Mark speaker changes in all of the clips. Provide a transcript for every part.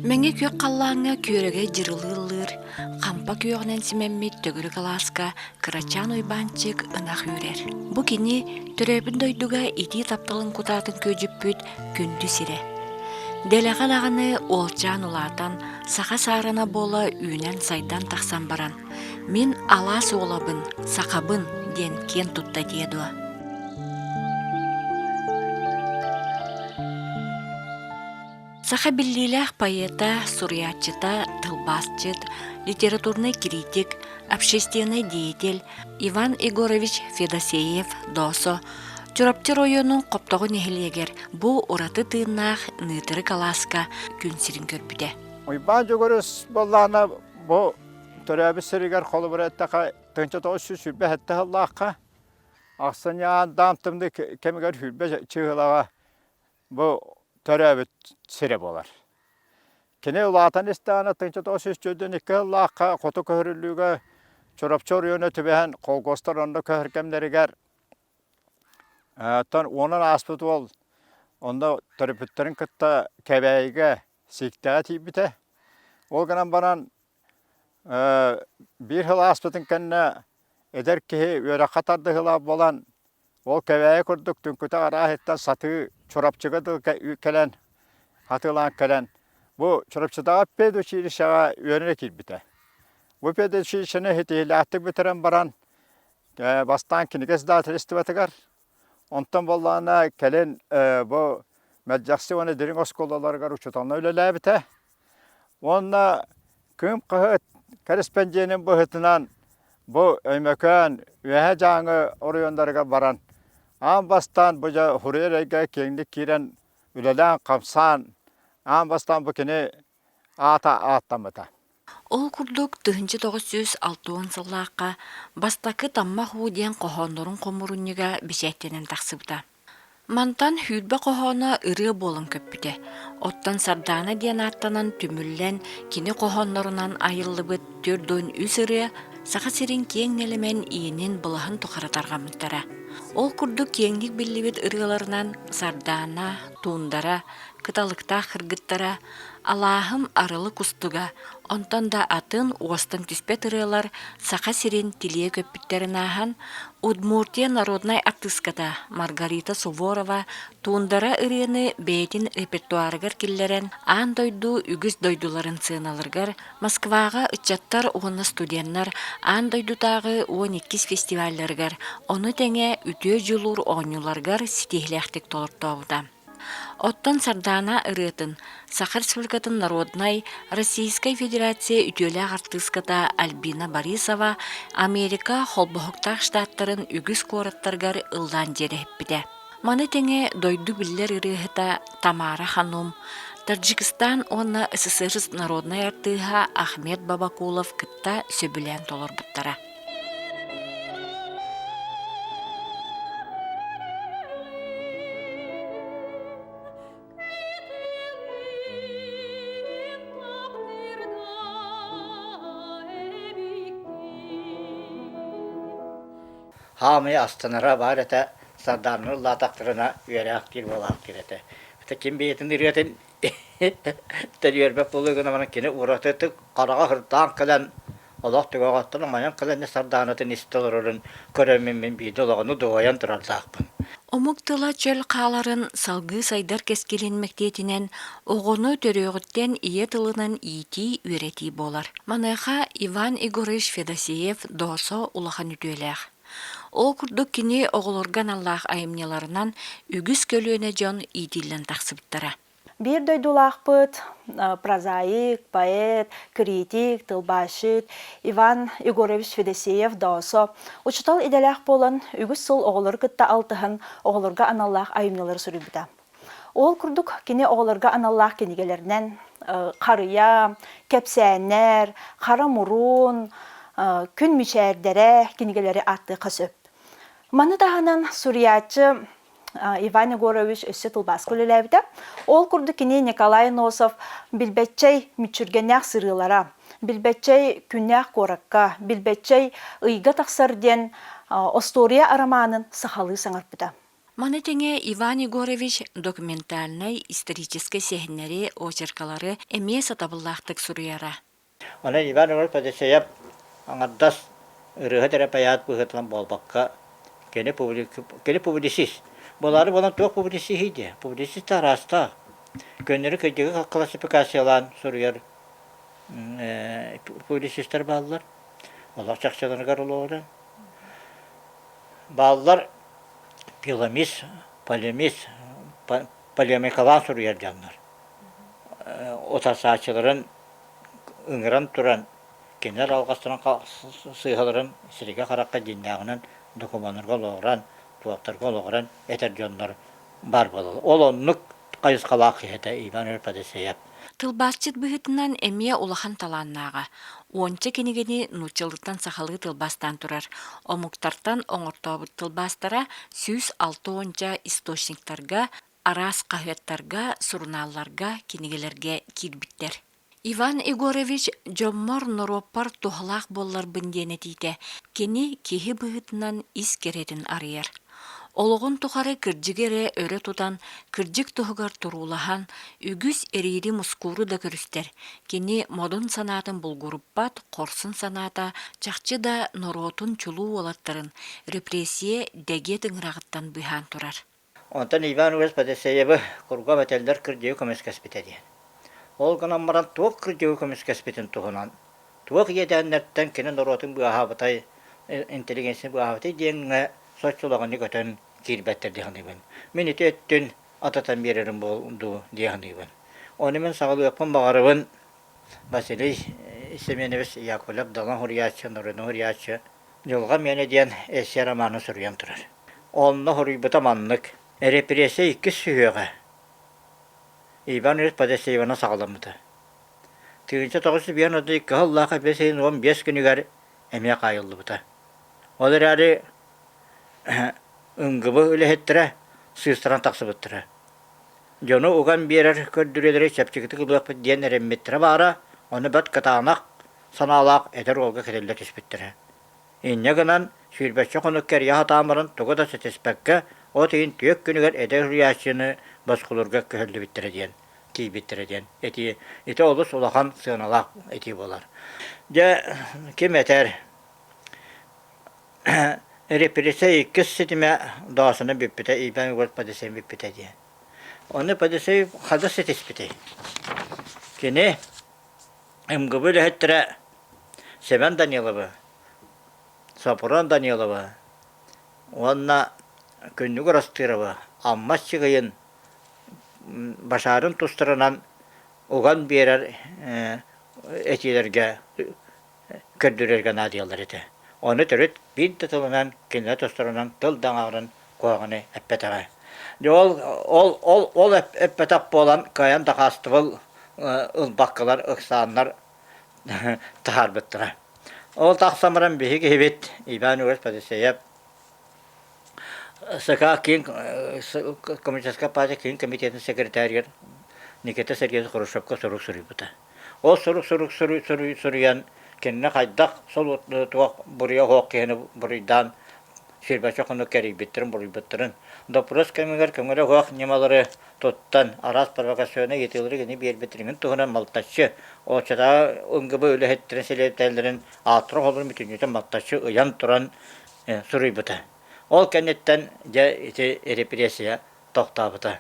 Speaker 1: Меңе күйек қаллаңа көріге жырылылыр, қампа күйеғінен сімеммет төгірі қаласқа кырачан ойбанчык ынақ үрер. Бұ кені түрәбін дойдуға ити тапталын кутатын көжіппіт күнді сире. Делеған ағыны олчан улатан, сақа сарына бола үйнен сайдан тақсан баран. Мен алас олабын, сақабын ден кен тұтта дедуа. Саха биллилях поэта, сурьячыта, тылбасчыт, литературный критик, общественный деятель Иван Егорович Федосеев досо, Чурапчы районун коптогу нехилегер бу ураты тыыннаах нытыры каласка күн сирин көрбүдө.
Speaker 2: Ойбан жогорус боллана бу төрөбү сиригер колу бураттака тынча тошу сүрбе хетте Аллахка. Аксанян дамтымды кемигер хүлбе чыгылага бу төрөбү сире болар. Кене улатан истана тынча тошу сүрдөн эки Аллахка кото көрүлүгө Чурапчы району түбәһен колгостор онда көркемдеригер тон onun аспыты ол онда төрөпүттерин кытта кебейге сиктаа тийбите. Ол гынан баран бир хыл аспытын кенне эдер ки өре катарды хыла болан ол кебей көрдүк түнкүтө арахеттен саты Чурапчыга келен хатылан келен. Бу Чурапчыдагы педучилищага өөнө кирбите. Бу педучилищени хетилаттык битерен баран бастан кинигес датырыстыбатыгар. Ondan bollana kelen bu medyaksiyonu derin oskolalarga uçutanlar öyleler Onna kım kıhıt kerespencenin bu hıtınan bu öymöken ve canı orayonlarga baran. Bastan buca huriyerege kendik kiren ülelen kapsan. Bastan bu kini atamıta.
Speaker 1: Ол курдук 1960 сыллааққа бастакы тамма худиен кохоннорун комуруннига бишеттенен тақсыбыта. Мантан хүлбе кохона ыры болын көппүте. Оттан сардана диен аттанан түмүллен кини кохоннорунан айыллыбыт түрдөн үс ыры саха сирин кең нелемен иенин былахын тухаратаргамыттара. Ол курдук кеңдик биллибит ырыларынан сардана, тундара, кыталыкта хыргыттара, Аллахым арылы кустуга, онтан да атын уостан түспет ырылар саха сирин тилие көппүттерин ахан, Удмуртия народнай артистката Маргарита Суворова тундара ырыны бейтин репертуарыгар киллерен аан дойду үгіз дойдуларын сыналыргар Москвага ычаттар уонна студенттар аан дойдутагы 12 фестивальларыгар оны теңе үтө жылур оңюларгар ситихлехтик толортообута. Оттан сардана ырытын Саха Республикатын народнай Российской Федерация үтөлі артистката Альбина Борисова Америка холбохуктах штаттарын үгіз кораттаргар ылдан жереппіде. Маны теңе дойду биллер ырыхыта Тамара Ханум, Таджикистан онна СССР народнай артыха Ахмед Бабакулов кытта сөбілен толорбуттара.
Speaker 3: Hamıya astanara var ete sardanını lataktırına üyere aktif olan kirete. İşte kim biyetin üretin terörbe puluygun ama kine uğratıp karağa hırdan kalan Allah tügagattan ama yan kalan ne sardanatın istiyorun köremin bir dolağını doğayan durardakpın.
Speaker 1: Омуктыла чөл қаларын салгы сайдар кескеленмектетінен оғыны төрөғіттен ие тылынан ити үрети болар. Маныха Иван Егорович Федосеев досо улахан үтөләх. Ол курдук кини оғылырган Аллах айымнеларынан үгіз көлөне жон идиллен тақсыбыттара.
Speaker 4: Бир дойдулақпыт, прозаик, поэт, критик, тылбашыт, Иван Егорович Федосеев досо. Учутал иделях болан үгіз сол оғылыр кытта алтыхын оғылырга аналлах айымнелар сүрүбіта. Ол курдук кини оғылырга аналлах кенигелерінен қарыя, кепсәнер, қара мурун, күн мүчәрдері кенигелері атты қасөп. Маны дағанан сурьячы Иван Егорович өссі тылбас көлеләбіді. Ол күрді кені Николай Носов білбәтчай мүчіргеннәқ сырылара, білбәтчай күннәқ коракка, білбәтчай ұйға тақсарден Остория араманын сахалы саңарпыда.
Speaker 1: Маны теңе Иван Егорович документальный исторический сехнери очеркалары эме сатабыллахтык суруяра.
Speaker 3: Ona Иван Иванович Падесеев аңардас ырыгы терапият быгытлан болбакка кені публицист. Болары болан тоқ публицист иде. Публицист тараста. Көннері көдегі классификациялан суруяр публицисттер балылар. Олар чақчаларыгар олуғыда. Балылар пиламист, полемист, полемикалан суруяр жанлар. Отасачыларын ыңыран туран кенер алғастыран сыйғаларын сирге қараққа диннағынан документарға лоғыран, туақтарға лоғыран әтер жонлар бар болалы. Ол онлық қайысқалақ ехеті Иван Иванович Падесеев.
Speaker 1: Тылбасчыт быһытынан эмие улахан таланнага. Онча кенегени нучылыктан сахалы тылбастан турар. Омуктартан оңортобут тылбастара сүз 6 онча источниктарга, арас кахеттарга, суруналларга, кенегелерге кирбиттер. Иван Егорович жоммор нороппар тухалақ боллар бындене тите. Кени кихи быһытынан ис керетін арыяр. Олоғын тухары кырджигере өрө тутан, кырджик тухугар турулахан, үгүс эрири мускуру да көрүстер. Кени модун санатын булгуруппат, корсын саната, чакчы да норотун чулуу олаттарын, репрессия деге тыңрағыттан быхан турар.
Speaker 3: Онтан Иван Иванович Падесеевы курга бәтелдер кырджиу көмескәспетеді. Ол гынаммаран туок кырджиу көмескәспетін тухунан. Туок едәннәрттен кені норотун бұғабытай, интеллигенсин бұғабытай дейінгі соççulağını götün kirbetter diýendigin. Men ite öttün atatan bererim boldu diýendigin. Onu men sagalı yapam bagarybyn Vasiliy Semenovich Yakovlev dalan huriyatçı, nurunu huriyatçı. Yolga mene diyen eser amanı sürüyen turar. Onunla huributamanlık, represiya 2 süyöge. Iván Ivanoviç Padeseyev'na sağlamıdı. Tığınca toğusu bir adı 2 Allah'a 15 günüger emeğe kayıldı buta. Olar yani ıngıbı öyle hettire, sığıstıran taksı bıttırı. Jonu ugan birer kördüreleri çepçikiti kılıp diyen eremmettire bara, onu bat katağınak, sanalak eder olga keteller tespittere. İnne gınan, sürbeççe konukker yaha tamarın togu da setespekke, o teyin tüyök günüger eder hürriyatçını baskulurga köhüldü bittere diyen, ki bittere diyen. Eti olus ulakan sığınalak eti bolar. De kim eter? Represiya 2 sitime dağısını bippite, İbn Ivanoviç Padeseyev'in bippite diye. Onu Padeseyev hadas setespite. Kene ımgıbı lehettire Seven Danielova, Sapuran Danielova, onna künnük rastırava, ammas çıgayın başarın tusturanan ugan birer etilerge kördürerge nadiyalar eti. Onu törüt bir tıtılınan kinle tusturanan tıl dağarın koğanı eppetege. Ol eppetap bolan kayan dağastıvıl ılbakkalar, ıksanlar tahar bittiler. Ol taqsamaran bihi gehibit İbn Ivanoviç Padeseyev Sıka kin Komünistska Partiya kin komitetin sekreteriyar Nikita Sergeyevich Khrushchevka soruk soruybıta. O soruk soruyan kendine qaydak sol tuaq buraya hoq kene buraydan şirbaça konu keri bittirin. Doпрос kemger hoq nemaları tuttan aras provokasyona yetilir gene bir bitirin tuğunan maltaçı o çada ıngıbı öyle hettiren selebtellerin atro olur bütünüte maltaçı uyan turan soruybıta. Ol kennetten represiya toqtabıta.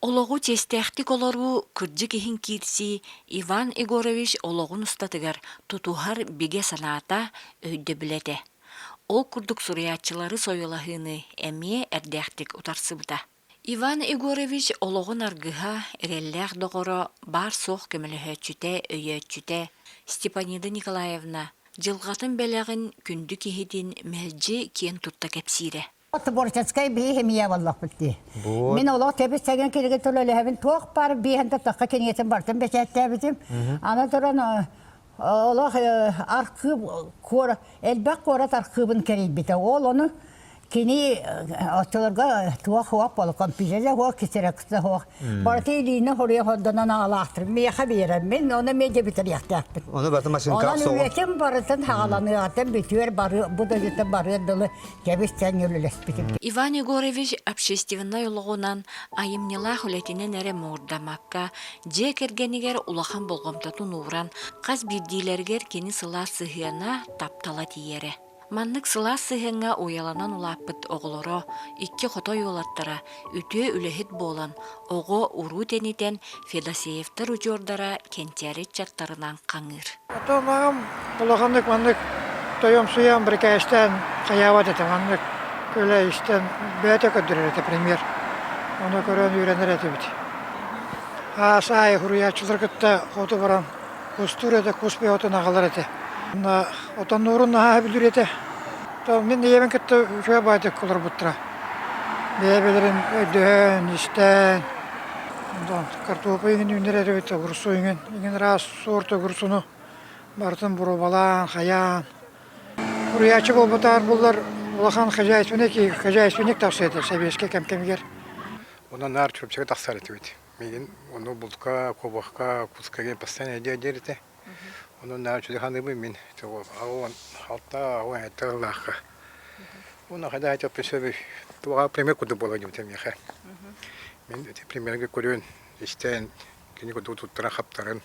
Speaker 1: Ологу тестехтик олору кырджы кихин кирси Иван Егорович ологун устатыгар тутухар биге санаата өйдө билете. Ол курдук суриятчылары союлахыны эмие эрдехтик утарсыбыта. Иван Егорович ологун аргыха эреллэх доғоро бар соқ көмөлөһөчүте өйөчүте Степанида Николаевна жылгатын белегин күндү кихидин мэлжи кен тутта кепсире.
Speaker 5: Творческая бихемия валлах битти. Мен олар тебис деген кирге төлөлөһөбүн туак бар бихенде такка кенетен бартын бечеттебитим. Ана туран олар аркы кор элбак корат аркыбын керейбите. Ол оны Kini atılırga tuğak huak balı kompijede huak kisirekse huak. Bartı ilini oraya hondanan ağlahtır. Meyaha verem ben ona mece bitir yaktaktır.
Speaker 6: Onu batı maşın kap
Speaker 5: Onun
Speaker 6: soğuk.
Speaker 5: üretim barıtın hağalanı atın bitiyor barı bu da jete barı dılı kebisten yürülüs bitir.
Speaker 1: Иван Егорович общественный улугунан айымнылах үлетинен эре муурдамакка, же кергенигер улахан болгомтотун ууран, каз бирдилергер кини сыла сыхыана таптала тиере. Маннык сыла сыхыңа уяланан улаппыт оголоро, икки хотой олаттара, үтүө үлехит болан, ого уру тенитен Федосеевтер учордара кентярит чаттарынан каңыр.
Speaker 7: Отомағым бұлағандық маңдық тойом суям бір кәштен қаяват еті маңдық көлі іштен бәті көдірер еті премьер. Оны көрен үйренер еті біті. Асай құруячылар күтті қоты баран күстүр еті, күспей отын ағалар еті. Отан нұрын наға білдір еті. Мен емен күтті үші байды күлір бұттыра. Бәбелерін өйден, іштен. Картопы еңін үйнер еті біті, құрсу еңін. Еңін рас сорты құрсуны. Бартын бұру балан, қаян. Құруячы бол бұтар бұлар улахан хожайственник тақсы еті, сәбеске кәмкемгер.
Speaker 8: Онан нар чөпчеге тақсар еті өйті. Меген оны бұлтқа, қобаққа, құскаге постоянно әдер еті. Онан нар чөде қаныбы мен ауын алта, ауын әтті ғылаққа. Оны қайда айтып пешебі туға премьер күді бола демтем еқі. Мен премьерге көрген іштен кені күді тұттыра қаптарын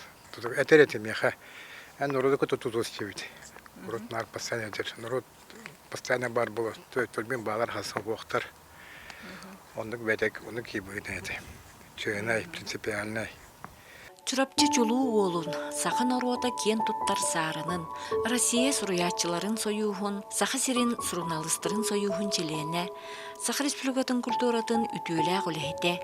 Speaker 8: әтер етем еқі. Ән нұрыды күті тұту істебейді. Нұрыд нар постоянно әдер. Нұрыд постоянно бар бұл төлбен бағар қасын қоқтар. Ондық бәдек, оны кейбойды әді. Чөйінай, принципиальнай.
Speaker 1: Чурапчы чулуу олун, сахан орота кен туттар саарынын, Россия суруячыларын союхун, саха сирин суруналыстырын союхун челене, саха республикатын культуратын үтүөлээх үлэхите,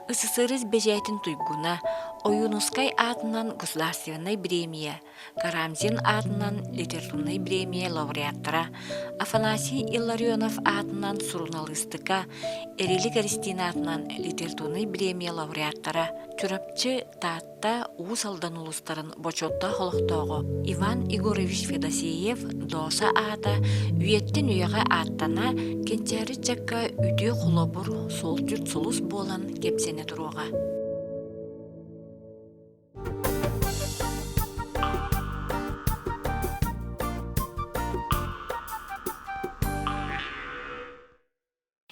Speaker 1: ысысырыз бежайтын туйгуна, Оюнускай атынан государственной премия, Карамзин атынан литературной премия лауреаттара, Афанасий Илларионов атынан суруналыстыка, Эрили Кристина атынан литературной премия лауреаттара, Чурапчы таатта уусалдан улустарын бочотта холохтоого Иван Егорович Федосеев доса аата үйеттен үйеға аттана кенчәрі чакка үтүө холобур сол жұрт солус болан кепсене туруға.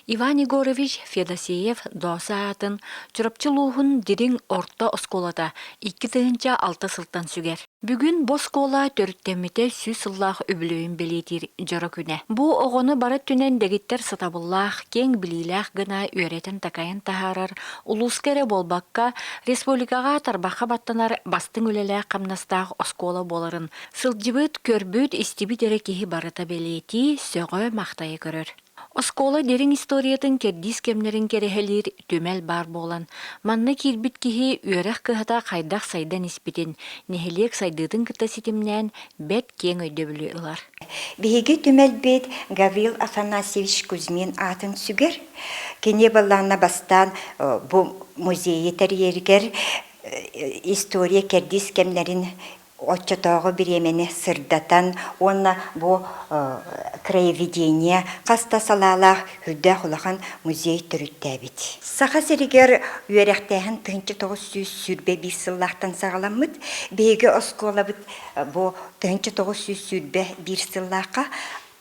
Speaker 1: Иван Егорович Федосеев доосаатын чурапчылуухун дирин орто осколата 2-6 сылтан сүгер. Бүгүн боскола төрүттемите сүз сыллах өбүлөйүн белетир жора күнэ. Бу огону бары түнен дегиттер сатабыллах кең билилах гына үйрөтен такайын тахарар улускере болбакка республикага тарбаха баттанар бастың үлелэ камнастах оскола боларын сылжыбыт көрбүт истибит эре кихи барыта белети сөгө мактайы көрөр. Оскола дерин историятын кердис кемнерин керехелир төмел бар болан. Манны кирбит кихи үйрэх кыхата кайдах сайдан испитин, нехелек сайдытын кыта ситимнен бет кең өйдөбүлü ылар.
Speaker 9: Биһиги төмел бет Гаврил Афанасьевич Кузьмин атын сүгер. Кене баллана бастан бу музейи терьергер история кердис кемнерин отчетоғы биремени сырдатан, онна бу краеведение қаста салалах хүрдә хулахан музей түріттәбит. Саха серигер үйеректәхін 1900 сүрбе bir сыллахтан сағаламыд, бейгі оскола бит бу 1900 сүрбе bir сыллақа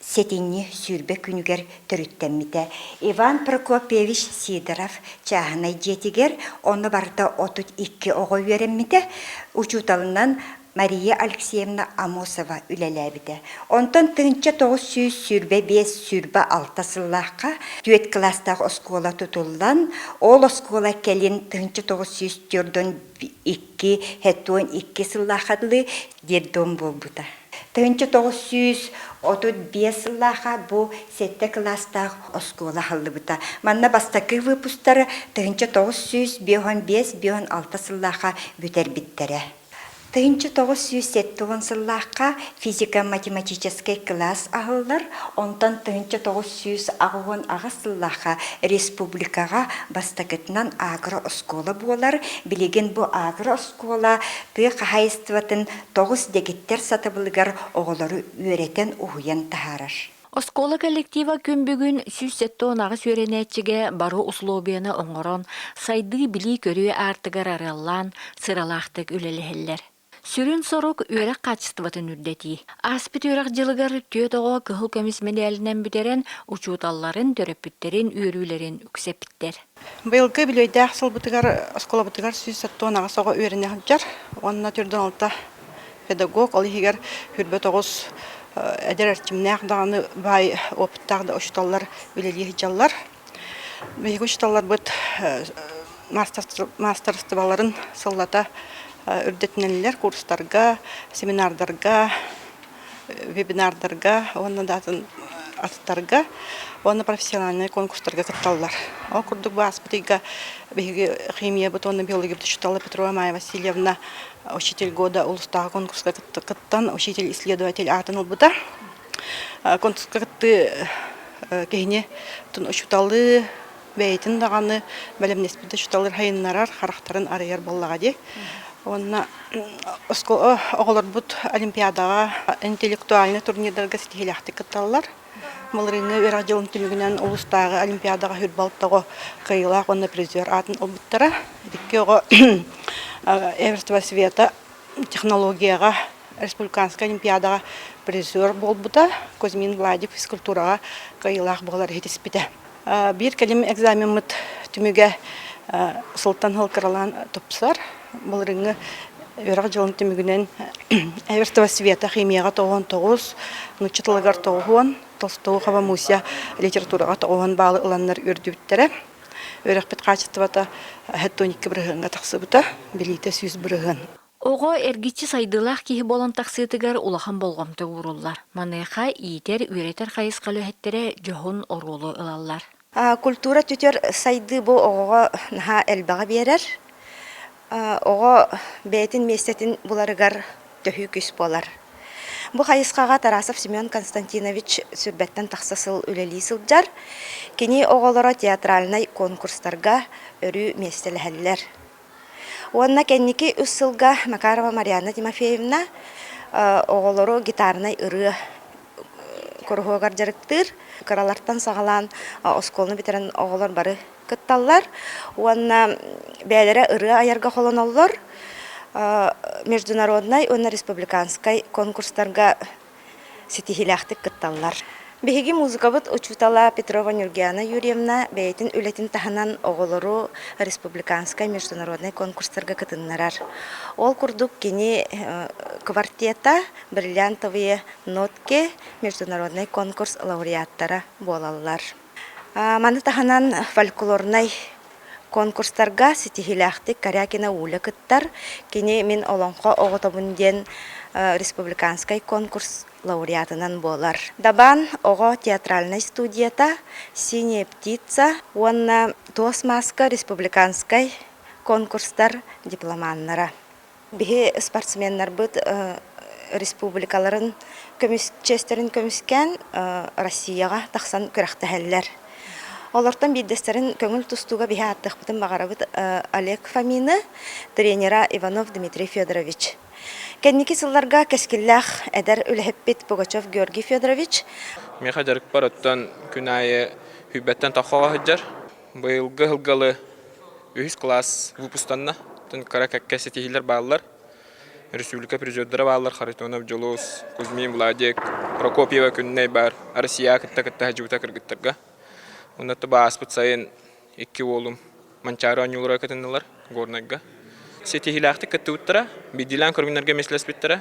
Speaker 9: сетинни сүрбе күнігер түріттәммите. Иван Прокопьевич Сидоров чағынай жетігер, оны барда 32 оғы үйереммите, учуталынан Мария Алексеевна Амосова үлеләбіді. Онтан 1900 сүрбе 5 сүрбе 6 сыллаққа түет кластағы оскола тұтылдан, ол оскола келін 1904-ден 2 хеттуын 2 сыллақадылы деддон болбыда. 1935 сыллаға бұл 7 кластағы оскола халыбыда. Манна бастақы выпустары 1905-6 сыллаға бүтер биттері. 1907 сыллаққа физика-математический класс ағылар, онтан 1900 сыллаққа республикаға бастақытынан агро-оскола болар. Білеген бұл агро-оскола тұйық хайыстыватын 9 дегеттер сатыбылығар оғылары өретен ұғыян тахарар.
Speaker 1: Оскола коллектива күн сүссетті онағы сөренетчіге бары условияны оңырон, сайды били көрі артыгар араллан, сыралақтық үлеліхеллер. Сүрін сорук өрек качестватын үрдети. Аспит өрек жылыгар түйетоға кыхыл көмісменелінен бүтерен учуталларын, төрөппүттерин, үйрүлерин үксепіттер.
Speaker 6: Быйылгы билөйдәк сыл бутыгар, оскола бутыгар сүссетті онағы соға өріне хылжар. Онына түрден алта педагог, алихигер хүрбе тоғыз әдер әртімнәк дағаны бай опыттағды ұшталар үлелі хиджалар. Бейгі ұшталар бұд мастерстыбаларын сыллата үрдетінелер курстарға, семинардарға, вебинардарға, оны датын аттарға, оны профессиональный конкурстарға кытталар. Ол күрдік бұл аспытыға бейгі химия бұд, оны биология бұд ұшталы Петрова Майя Васильевна учитель года улустағы конкурсқа кыттан, учитель-исследователь атын ұлбыда. Конкурсқа кытты кейіне тұн ұшуталы бәйтін дағаны бәлемнеспілді ұшуталыр хайынларар, харақтарын арайар боллаға де. Онна оғылар бұд олимпиадаға интеллектуальны турнирдарға стихиляқты кытталылар. Мұлырыңы өрақ жылын түмігінен улустағы олимпиадаға хүрбалттағы қайылақ, онна призер атын ұлбыттара. Дикке оғы Эверства света технологияға республиканская олимпиадаға призер болбыта, Кузьмин Владик физкультураға қайылақ болар етеспіді. Bir кәлем экзамен мұт түміге сылтан хылқыралан тұпсар. Бұл рыңы өрақ жылын түмігінен Эверства света химияға 99, нұчытылығар 9, Толстого Хавамусия литератураға 9 балы ұланлар үрдіптері. Өрек бет качествата хеттоникке бірігінға тақсыбыта, білейті сүйіз бірігін.
Speaker 1: Оға әргетші сайдылақ кейі болан тақсытығар улахан болғамты ұрулар. Маныға иетер, үйретер қайысқалы әттері жоғын орулы ылалар.
Speaker 9: Культура түтер сайды бұл оға наға әлбаға берер. Оға бәйтін местетін бұларығар төхі күс болар. Бұл қайысқаға Тарасов Семен Константинович сүрбәттен тақсасыл үлелі сылджар. Кені оғалара театральнай конкурстарға өрі местеліхәлілер. Онна кәннекі үс сылға Макарова Марьяна Тимофеевна оғалару гитарнай ұры көріғығар жарықтыр. Қаралартан сағалан осколны бітерін оғалар бары күтталар. Онна бәлері ұры аярға қолын олар. Международной, онна республиканской конкурстарға сетихиляхтык кытталлар. Беги музыка бут учутала Петрова Нюргиана Юрьевна бейтин үлетин таханан оголору республиканской международной конкурстарға кытыннарар. Ол курдук кени квартета бриллиантовые нотки международный конкурс лауреаттара болаллар. Маны таханан фольклорной конкурстарға сетихиляхтык Карякина уля кыттар. Кени мен олонқа оғытабын ден республиканской конкурс лауреатынан болар. Дабан оға театральной студията «Синяя птица», онна Тосмаска республиканской конкурстар дипломаннара. Бихи спортсменнар бұд республикаларын честерін көміскен Россияға тақсан күрәқтәхәлләр. Олардан бидестерин көңіл тұстуға бихе аттық бұтын бағарабыт Олег Фомины, тренера Иванов Дмитрий Федорович. Кәннекі сылларға кәскілләқ әдір үләхіппет Пугачев Георгий Федорович.
Speaker 10: Мен қадарық бар оттан күн айы хүббәттен тақуға хыджар. Бұйылғы ғылғалы 3 класс выпустанна. Тын қара кәккәсі тегілер бағылар. Республика президиоддары бағылар. Харитонов, Джолос, Кузьмин, Владик, Прокопьева күнней бар. Россия кітті хәджута кіргіттірға. Онда бааспыт сайын 2 олым манчары анюлыра кәтінділер горнайға. Сетихилақты кәтті ұттыра, бидилан көргінерге меслес біттіра.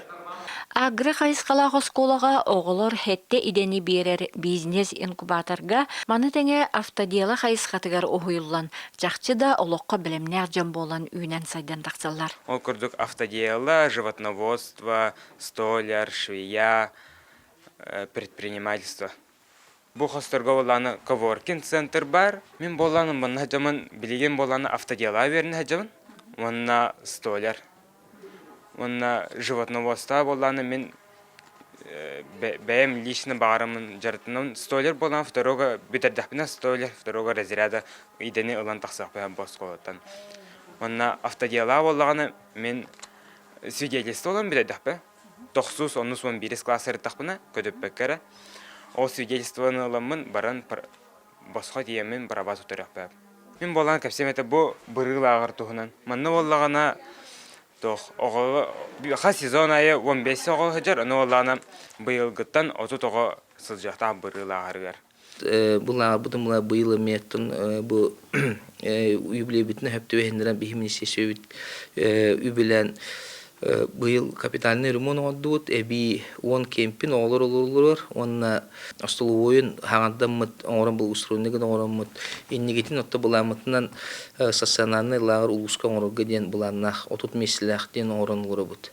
Speaker 1: Агры қайысқалағы сколаға оғылар хетте идені берер бизнес инкубаторға маны тәңе автодела қайысқатығар оғыйлан. Жақчы да олыққа білімнер жан болан үйнен сайдан тақсалар.
Speaker 11: Ол күрдік автодела, животноводство, столяр, швея, предпринимательство. Бұл қостырға боланы коворкин центр бар. Мен боланы мұнна жамын, білеген боланы автодела верін әжамын. Мұнна столяр. Мұнна животноводство боланы мен бәйім лично бағарымын жарытынан. Столяр боланы второга бетердәпіна столяр, второга разряда идені ұлан тақсақ бәйім бос қолаттан. Мұнна автодела боланы мен свидетельство olan bile dahbe. 9-11 klasları takpına ködüp bekkere. о свидетельствоны ламын баран босқа диемен барабат утырак. Мен болан кепсем это бу бырыл агыр тухунан. Манна боллагана тох ого ха сезон айы 15 ого хажар, аны боллагана быйылгыттан оту того сылжакта бырыл агыргар.
Speaker 12: Бұла бұйылы меттін бұл үйбіле бітіні хөпті бәхіндерін бейімінесе сөйбіт үйбілен бұйыл капиталны ремон оңадуыт әбі 10 кемпін олар олар онына астылы ойын хағандан мұт оңырын бұл ұсырынығын оңырын мұт еннегетін отты бұламытынан сасананы лағыр ұлысқа оңырығы ден бұланнақ отут месіліқтен оңырын олары бұд.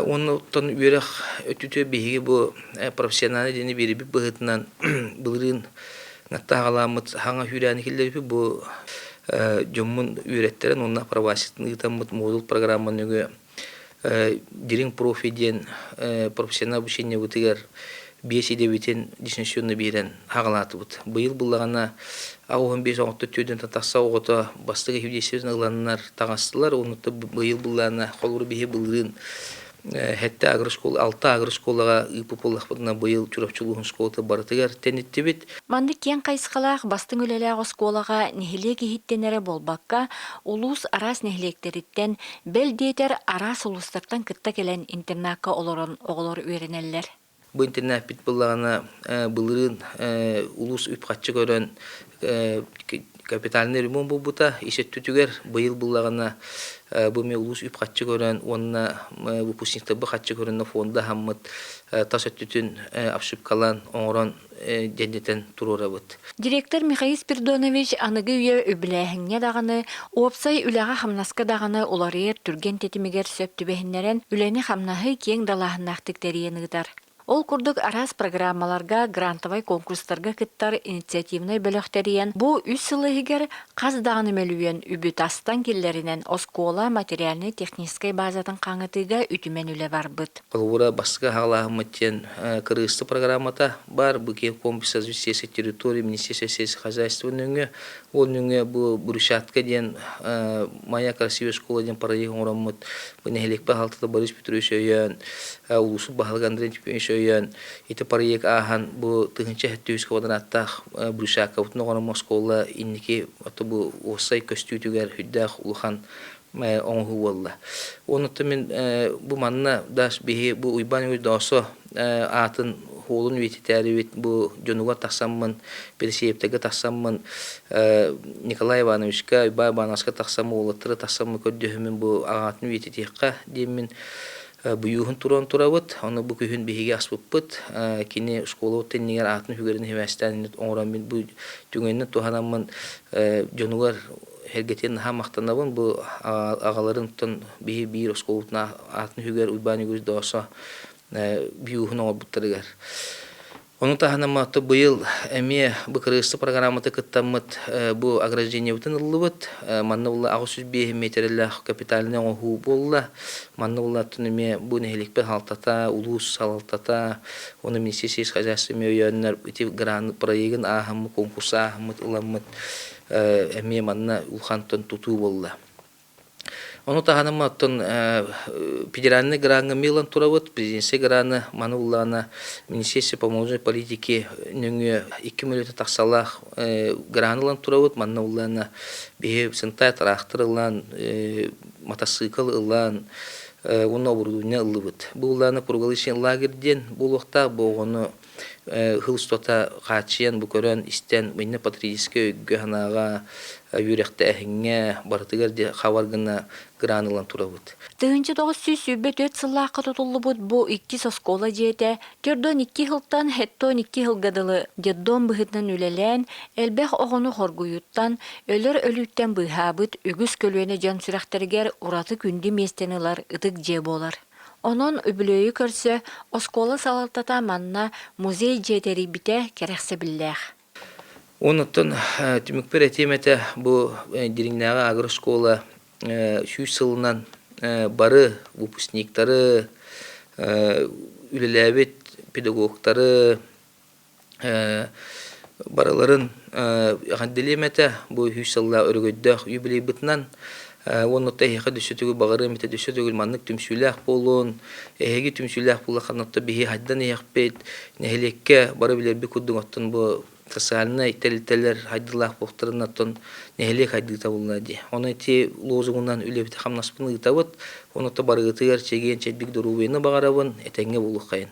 Speaker 12: Оны оттан үйерек өтіті бейге бұл профессионалы дені бері бір бұғытынан бұлырын ғатта ғаламыт хаңа хүрәні келдері бұл жомын үйреттерін онына праваситын ұйтамыт модул программаны дирин профиден профессионал обучение бутыгар бес идебитен дистанционный берен хагалаты бут. Быйыл буллагана ауын 5-6 төден татаса огото бастыгы хевдесезин ыгланнар тагастылар. Онутта быйыл буллагана колуру бихе булырын хәтта агроскол 6 агросколага ипополлахпытына быйыл чурапчылыгын школата барытыгар тенеттебит.
Speaker 1: Манды кен кайсқалақ бастың өлеләғ осколаға нехиле кехиттенері болбаққа улус арас нехилектеріттен бәлдетер арас улустақтан кытта келен интернатқа олорын оғылыр үйренелер.
Speaker 12: Бұл интернат бит буллагана булырын улус үпқатчы көрен капитальный ремонт болбута ишет түтүгер быйыл буллагана бу ме улус үпқатчы көрен онна выпускниктарбы катчы көрен фонда хаммыт тас өттүтүн апшыпкалан оңорон жендетен турурабыт.
Speaker 1: Директор Михаил Спиридонович аныгы үйе өбіләһіңне дағаны, опсай үләға хамнаска дағаны оларыер түрген тетімігер сөптүбәхіннерен үләні хамнахы кең далахыннақтық тәрейенігдар. Ол курдук арас программаларга, грантовай конкурстарга кыттар инициативный бөлөктериен бу үс сылыгер каз даганы мөлүен үбүт астан киллеринен оскола материальный технический базатын каңытыга үтүмен үле барбыт.
Speaker 12: Колура баска халагымытен кыргызты программата бар буке комплекс развития территории Министерства сельского хозяйства нөңө ол нөңө бу брусчатка ден моя красивая школа ден проект орамыт бу нехлекпе халтыда Борис Петрович өйөн улусу бахалгандрен өйөн ите проект ахан бу тыгынча хеттүүс квадраттах брусчатка утны орамы школа инники аты бу осай көстүтүгер хүддах улхан оңху болла. Онутта мен бу манна даш бихи бу уйбан өй досо атын холун ветитәрі бу жонуга тақсаммын, пересептеге тақсаммын, Николай Ивановичка, Уйбай Банаска тақсаммы, олаттыры тақсаммы көддөхімін бу ағатын ветитеққа деймін бұйуғын туран турабыт, оны бу күйін бихиге аспыппыт, кені школа өттеннегер атын хүгерін хевәстән оңыран мен бу түңенні туханаммын жонугар хергетен хамақтанабын бу ағаларын тұн бихи бейір школутна атын хүгер Уйбай Нүгіз доса бүйуғын оңыр бұттырығар. Оның таханаматы бұйыл әме бұ кырғысты программаты кыттамыт бұ ограждение бұтын ұлы бұт. Манны бұлла ағыз сүз бейі метерілі капиталіне оңғы болла. Манны бұлла түніме бұ нәхелекпе халтата, улус салалтата, оны Министерсіз хозяйствоме өйенлер өте граны проегін ағымы, конкурса ағымыт, ұламыт әме манна ұлхантын тұту болла. Onu tahanım attın федеральный гранга Милан туравыт, президентсе граны мануллана Министерство помощной политики нөңе 2 миллион тақсалах гранылан туравыт, мануллана бе сынтай трактор-ылан, мотоцикл ылан, оны оборудование ылыбыт. Булланы кургалышен лагерден булуқта бұғыны хылстота қачиян бұкөрен істен міні патриотический өйгіғанаға үйректі әхіңе барытығар қаварғына гранылан турабыт.
Speaker 1: 1904 сыллаққа тұтылы бұд бұ 2 соскола жете, кердон 2 хылттан хеттон 2 хылгадылы деддон бұхытнан үлелен, әлбәқ оғыны хоргуюттан, өлір өліттен бұхабыт, үгіз көлуені жан сүрәқтергер ураты күнді местенілар ұтық же болар. Onun übülöğü körse, oskola salaltata manna muzey jeteri bite kerekse billeh.
Speaker 12: Onuttan tümükper etemete bu dirinnağı agroskola şu sılından barı выпускниктары, ülelebet pedagogları, baraların dilemete bu hüsalla örgüddük yübili bitnan Оны тәһиқа дүсөтүгү багыры мите дүсөтүгү маннык түмсүләх болун, эһеги түмсүләх була ханатта бихи хайдан яхпет, нехлекке бары билер би куддуң оттон бу социальный телтелер хайдылах бохтырынаттон нехлек хайдыта булнади. Оны ти лозугунан үлебит хамнаспын ытабыт, оны та барыгытыр чеген чедбик дурубыны багарабын этеңге булук кайын.